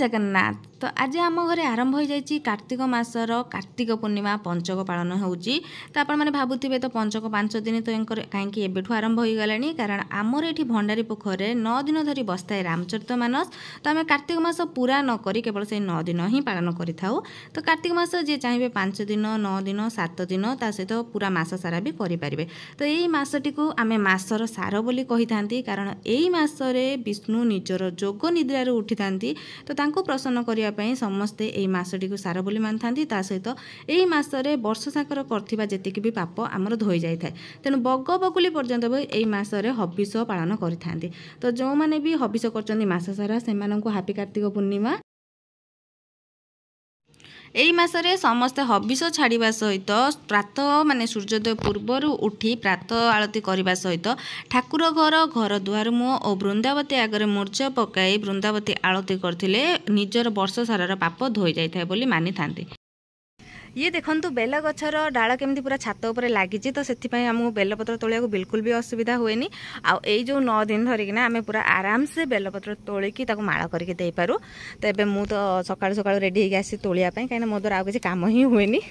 जगन्नाथ। तो आज आम घरे आरंभ हो जाइए कार्तिक मासर कार्तिक पूर्णिमा पंचक पालन होउची। तो आपण मैंने भावुवे तो पंचक 5 दिन तो कहीं एवं आरंभ हो गलानी कारण आमर ये भंडारी पोखर 9 दिन धरी बसता रामचरित मानस। तो आम कार्तिक मास पूरा नक केवल से 9 दिन ही पालन करि थाउ। तो कार्तिक मास जी चाहिए 5 दिन 9 दिन 7 दिन ता सहित पूरा मास सारा भी करें। तो यही मसटी को आम मासर सार बोली कही था कारण यही मसरे विष्णु निजर जोग निद्रार उठी था। तो तांको प्रसन्न करने समस्ते यही मसटी को सार बोली मानि था। सहित यही मसरे वर्ष साकर करथिबा जेतिकी भी पाप आमर धोई जाए। तेणु बग बकुली पर्यंत भी यही मसरे हबिष पालन करि। तो जो मैंने भी हबिष कर मास सारा से हापी कार्तिक पूर्णिमा। यही मसरे समस्ते हबिष छाड़ा सहित प्रातः माने सूर्योदय पूर्वर उठी प्रातः आरती करने सहित ठाकुर घर दुआर मुह और वृंदावती आगे मूर्जा पकाई वृंदावती आरती करथिले निजर वर्ष सारार पाप धोई जाए बोली मानि थांती। ये देखंतु बेल गछर डाल केमती पूरा छात उपर लगी। तो से आमको बेलपत्र तोलिया बिल्कुल भी असुविधा हुएनी। आई जो 9 दिन धरिकिना आम पूरा आराम से बेलपत्र तोलिकी माला करके दे पारू। तो एबे मु तो सकाळु सकाळु रेडी होगी आसी तोलिया कहीं मो द्वारा आउ किसी काम ही हुएनी।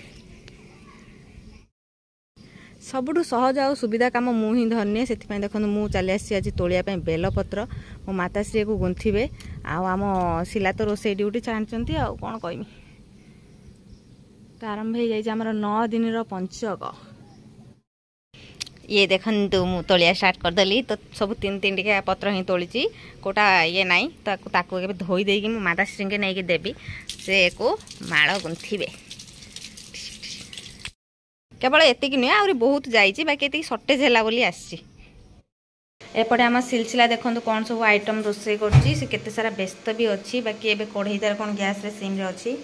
सबुठु सहज आ सुविधा काम मु ही धरनी से देखो मु चली आसी आज तोलिया बेलपत्र मो माताश्री को गुंथिबे। आम शिला तो रोसे ड्यूटी छाड़ती आ कौन कहमी। तो आरंभ हो जाए आमर 9 दिन पंचक। ये देखु मु तोलिया स्टार्ट करदेली। तो सब 3 टिका पत्र ही तोली कोटा ये नाई ताको धोई देगी मो माताश्री के नहीं देवी से को माल गुंथिबे। केवल एतिक नुहे आहरी बहुत जाइए बाकी ये सर्टेज है बोली आसी। एपटे आम सिलसिला देखो कौन सब आइटम रोसे करते सारा व्यस्त भी अच्छी। बाकी एबे कढ़ई तार कौन गैस रे सिम रे अच्छी।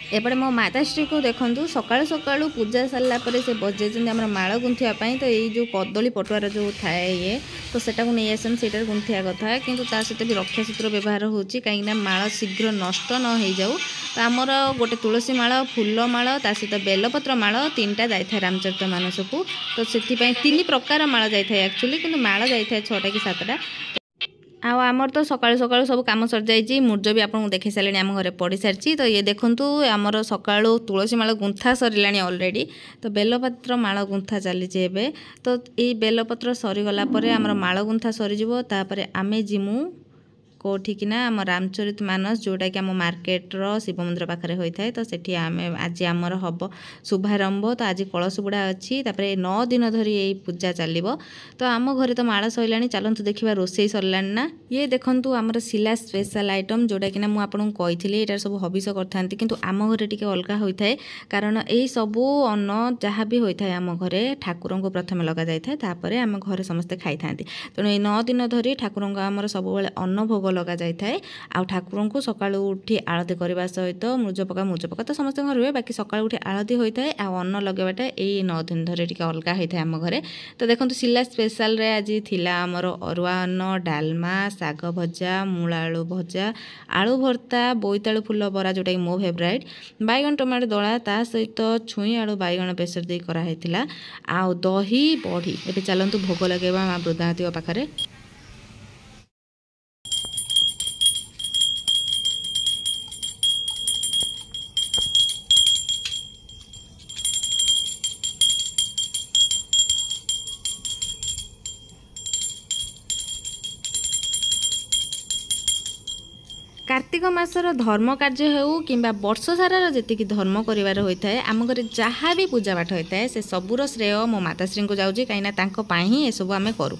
एपटे मो माताश्री को देखु सकाळु सकाळु पूजा सरला परे से बजे आम माल गुंथियापाई। तो यही जो कदली पटुआर जो थाए ये तो सेटा को नहीं आसन से गुंथिया कथा किंतु ता सहित भी रक्षासूत्र व्यवहार होची कहीं माल शीघ्र नष्ट न हो जाऊ। तो आमर गोटे तुलसी माल फूल माल ता सहित बेलपत्र माल 3टा जाए रामचरित मानस को। तो से 3 प्रकार माल जाए एक्चुअली किंतु माल जाए 6टा कि 7टा। आमर तो सकाळु सकाळु सब काम सर जाइए। मूर्ज भी आपको देखी सारे आम घर पड़ सारी। तो ये देखूँ आमर सकाळु तुलसी माल गुंथा सरला ऑलरेडी। तो बेलपत्र माल गुंथा चली। तो ये बेलपत्र सरीगला आमर माल गुंथा सरीज। तापर आमे जिमु कौटिकिना आम रामचरित मानस जोटा कि आम मार्केट्र शिव मंदिर पाखे होता है। तो सेठी आम आज आमर हम शुभारंभ। तो आज कलश बुड़ा अच्छी 9 दिन धरी यही पूजा चलो। तो आम घरे तो माला सरला। चलतु देखा रोसे सरला ना। ये देखु आमर शिला स्पेशल आइटम जोटा कि मुझे कही ये सब हबिष करते किंतु आम घरे टी अलग होता है कारण यही सबू अन्न जहाँ भी होता है आम घरे ठाकुर को प्रथम लग जाए आम घर समस्ते खाई था। तेणु ये 9 दिन धरी ठाकुर आमर सब अन्न भोग लग जाए। आ ठाकुर को सकाळु उठी आरती करने सहित मुर्ज पका तो समस्त हुए बाकी सकाळु उठी आरती होता है। अन्न लगेबाटा यही 9 दिन धरे टी अलग होता है आम घरे। तो देखो शिला स्पेशल रे आज थिला आमर अरुआ अन्न डालमा साग भजा मूला आलू भजा आलू भर्ता बोईतालु फुल बरा जोटा कि मो फेवराइट बैगन टमाटो दला ता सहित छुई आलू बैगन बेसर दे कराइला आ दही बड़ी। एबे चलतु भोग लगेबा माँ वृद्धावती पाखरे। कार्तिक मासर धर्म कार्य हो कि वर्ष सारार जी धर्म करार होता है आम घर जहाँ भी पूजा पाठ होता है से सबूर श्रेय मो माताश्री को जाऊँगी कहीं ये सब आम करूँ।